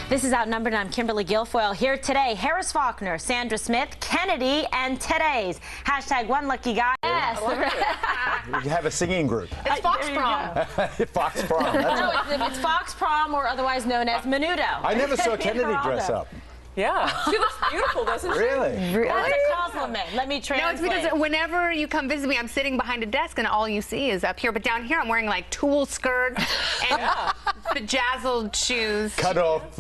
This is Outnumbered, and I'm Kimberly Guilfoyle. Here today, Harris Faulkner, Sandra Smith, Kennedy, and today's hashtag one lucky guy. Yes. You have a singing group. It's Fox Prom. Fox Prom. It's Fox Prom, or otherwise known as Menudo. I never saw Kennedy dress up. Yeah, she looks beautiful, doesn't she? Really? That's a compliment. Let me translate. No, it's because whenever you come visit me, I'm sitting behind a desk and all you see is up here. But down here, I'm wearing like tulle skirt and bejazzled shoes. Cut off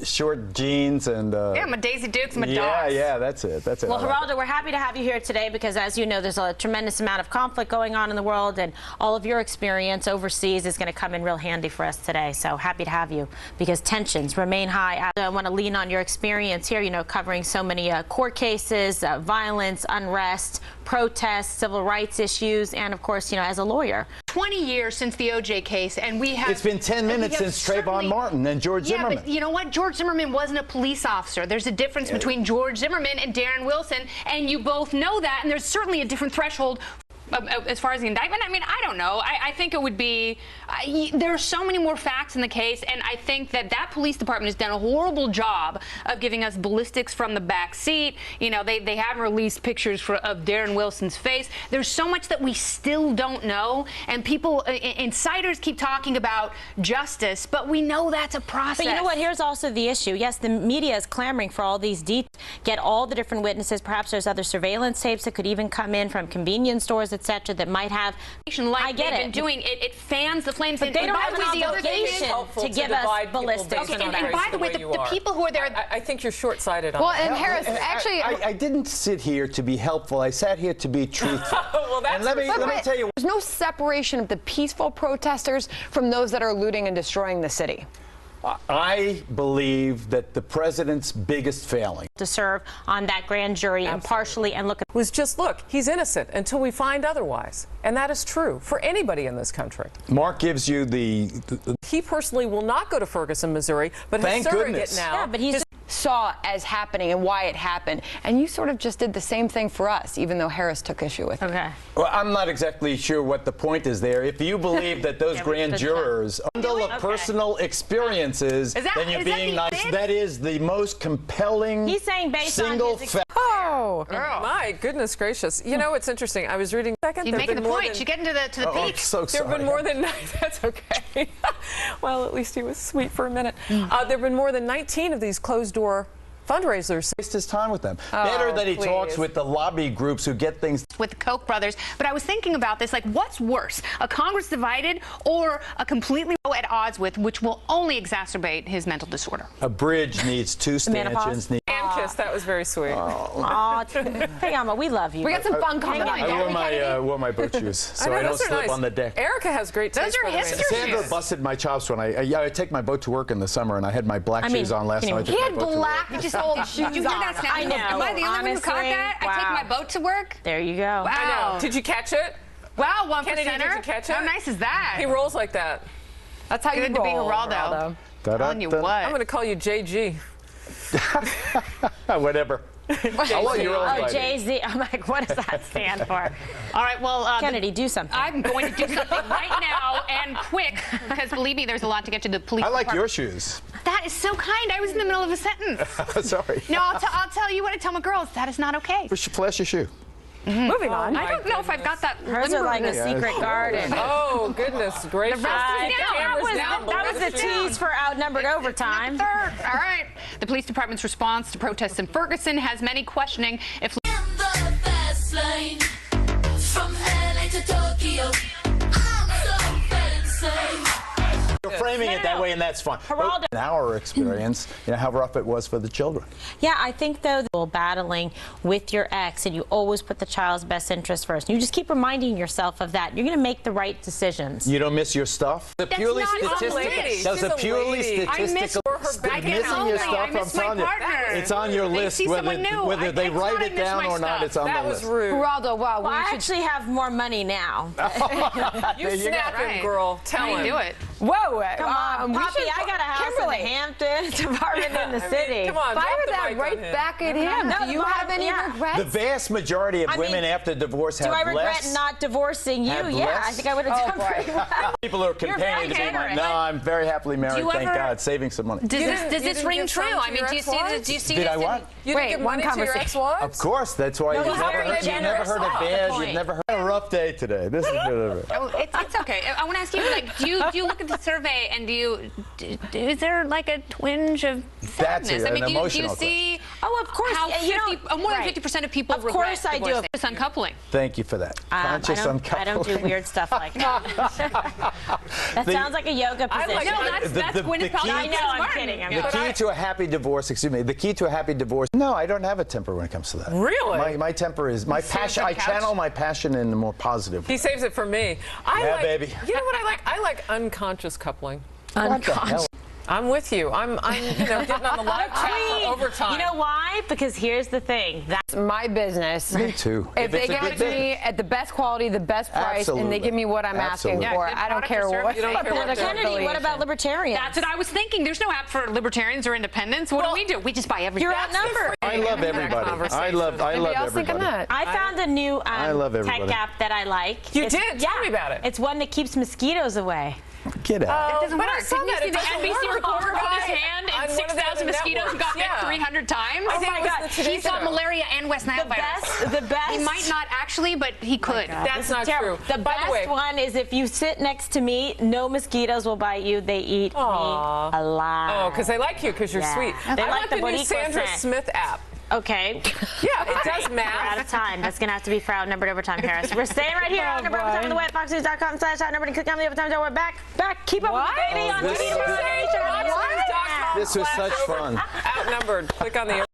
short jeans and. Yeah, my Daisy Dukes, my yeah, dogs. Yeah, that's it. That's it. Well, Geraldo, we're happy to have you here today because, as you know, there's a tremendous amount of conflict going on in the world, and all of your experience overseas is going to come in real handy for us today. So happy to have you because tensions remain high. I want to lean on your experience here, you know, covering so many court cases, violence, unrest, protests, civil rights issues, and of course, you know, as a lawyer. 20 years since the OJ case, and we have... It's been 10 minutes since Trayvon Martin and George Zimmerman. Yeah, but you know what? George Zimmerman wasn't a police officer. There's a difference between George Zimmerman and Darren Wilson, and you both know that, and there's certainly a different threshold as far as the indictment. I mean, I don't know. I think it would be, there are so many more facts in the case, and I think that police department has done a horrible job of giving us ballistics from the back seat. You know, they haven't released pictures of Darren Wilson's face. There's so much that we still don't know, and people, insiders keep talking about justice, but we know that's a process. But you know what? Here's also the issue. Yes, the media is clamoring for all these details, get all the different witnesses. Perhaps there's other surveillance tapes that could even come in from convenience stores, etc., that might have. Like I get they've been doing it fans the flames. But they don't have an obligation to give us ballistics. Okay, and by the way, the people who are there. I think you're short-sighted on well, that. and Harris, actually, I didn't sit here to be helpful. I sat here to be truthful. Well, that's and let me tell you. there's no separation of the peaceful protesters from those that are looting and destroying the city. I believe that the president's biggest failing To serve on that grand jury impartially and look at. was just, look, he's innocent until we find otherwise. And that is true for anybody in this country. Mark gives you the He personally will not go to Ferguson, Missouri, but his Thank surrogate goodness. now. Yeah, but he's Saw as happening and why it happened, and you sort of just did the same thing for us, even though Harris took issue with it. okay. Well, I'm not exactly sure what the point is there. If you believe that those grand jurors bundle of personal experiences, then you're being nice. That is the most compelling He's saying based on single his fact. Oh, My goodness gracious. You know, it's interesting. I was reading second. You're making the point. You're getting to the Oh, I'm peak. so There have sorry. been more than that's okay. Well, at least he was sweet for a minute. There have been more than 19 of these closed-door fundraisers. Waste his time with them. Better that he talks with the lobby groups who get things. With the Koch brothers, but I was thinking about this, like, what's worse, a Congress divided or a completely at odds with, which will only exacerbate his mental disorder? A bridge needs two stanchions. And kiss, that was very sweet. Aw, Priyama, we love you. we got some fun coming up. I wore my boat shoes so I don't those are slip nice. on the deck. Erica has great taste. Those are by the way. history. Sandra busted my chops when I take my boat to work in the summer, and I had my black shoes on last night. He had black old shoes Did you hear that sound? I know. Am I the only one who caught Honestly, that? I wow. take my boat to work? There you go. Wow. Did you catch it? Wow, 1%. Kennedy, did you catch it? How nice is that? He rolls like that. That's how Good you to be roll, Geraldo. Telling you what. I'm going to call you JG. Whatever. I want your own Oh, idea. Jay-Z. I'm like, what does that stand for? All right, well, Kennedy, do something. I'm going to do something right now and quick, because believe me, there's a lot to get to. The police I like your department. shoes. That is so kind. I was in the middle of a sentence. Sorry. No, I'll tell you what I tell my girls. That is not okay. Flash your shoe. Moving on. I don't know if I've got that. Hers are like a secret garden. Oh, goodness gracious. That was the tease for Outnumbered Overtime. Third. All right. The police department's response to protests in Ferguson has many questioning if. In the fast lane, from LA to Tokyo, I'm so insane. You're framing it that way, and that's fine. Geraldo. In our experience, you know how rough it was for the children. Yeah, I think, though, that battling with your ex, and you always put the child's best interest first. You just keep reminding yourself of that. You're going to make the right decisions. You don't miss your stuff. The purely not a statistical. lady. Does She's a a purely lady. I miss statistical. I Missing can't help your me. stuff. I I'm miss my telling you, partner. it's on your They list. see someone new. Whether they It's write not I it miss down my or not, stuff. it's on That the was list. rude. Geraldo, wow. Well, I actually have more money now. You snap him, Right. girl. Tell How him. do you do it? Whoa. Come on, we Poppy, should- I got a house Kimberly. in the Hamptons, apartment in the city. Come on, Fire drop the that mic right on him. back at him. No, Do you have any regrets? The vast majority of I mean, women after divorce have Do I regret less. not divorcing you? Have Yeah, less? I think I would have done pretty well. People are very complaining to me. generous. No, I'm very happily married, you thank ever- God, saving some money. Does You this, didn't- does you this didn't ring give true? some to I mean, your do you see ex-wives? this? Do you see Did this I in- what? You Wait, didn't give one money to your conversation. ex-wives? Of course, that's why you've he's never very heard, you've never generous. heard That's a the bad, point. you've never heard a rough day today. This is good. Oh, it's okay. I want to ask you, like, do you look at the survey and is there like a twinge of That's sadness? an do you emotional see? Oh, of course. How You know, more than right. 50% of people Of regret course I do. divorce. It's uncoupling. Thank you for that. Conscious I uncoupling. don't do weird stuff like that. That sounds like a yoga position. like- No, that's the Gwyneth key- Paltrow. I know, I'm kidding. The key to a happy divorce, excuse me, the key to a happy divorce, no, I don't have a temper when it comes to that. Really? My temper is, my passion, the I couch? channel my passion in a more positive way. He saves it for me. Yeah, baby. You know what I like? I like unconscious coupling. What the hell? I'm with you. I'm getting on the live chat for overtime. You know why? Because here's the thing. It's my business. Me too. If they it's a give good it to thing. me at the best quality, the best price, and Absolutely. they give me what I'm Absolutely. asking for, Yeah, good I don't product care or what. service. You don't care what But the Kennedy, what about libertarians? That's what I was thinking. There's no app for libertarians or independents. What do? We just buy everything. You're outnumbered. I love everybody. I love Maybe I'll think everybody. on that. I found a new love tech everybody. app that I like. You did? Tell me about it. It's one that keeps mosquitoes away. Get out. It doesn't But work. I saw Didn't you that. see It the doesn't NBC work. reporter put his Right. hand On in one of the 6,000 other mosquitoes and got networks. bit Yeah. 300 times? I think my it was God. the Today He's got Show. malaria and West Nile virus. The best. He might not actually, but he could. That's not Terrible. true. The By best the way, one is if you sit next to me, no mosquitoes will bite you. They eat Aw. me alive. oh, because they like you because you're Yeah. sweet. They I like like the the new Boniqua Sandra scent. Smith app. Okay. Yeah, it does We're out math. of time. That's going to have to be for Outnumbered Overtime, Harris. We're staying right here. Outnumbered Overtime on the web. FoxNews.com/Outnumbered. And click on the Overtime. We're back. Keep up with the baby on this TV is- tomorrow. This was such fun. Outnumbered. Click on the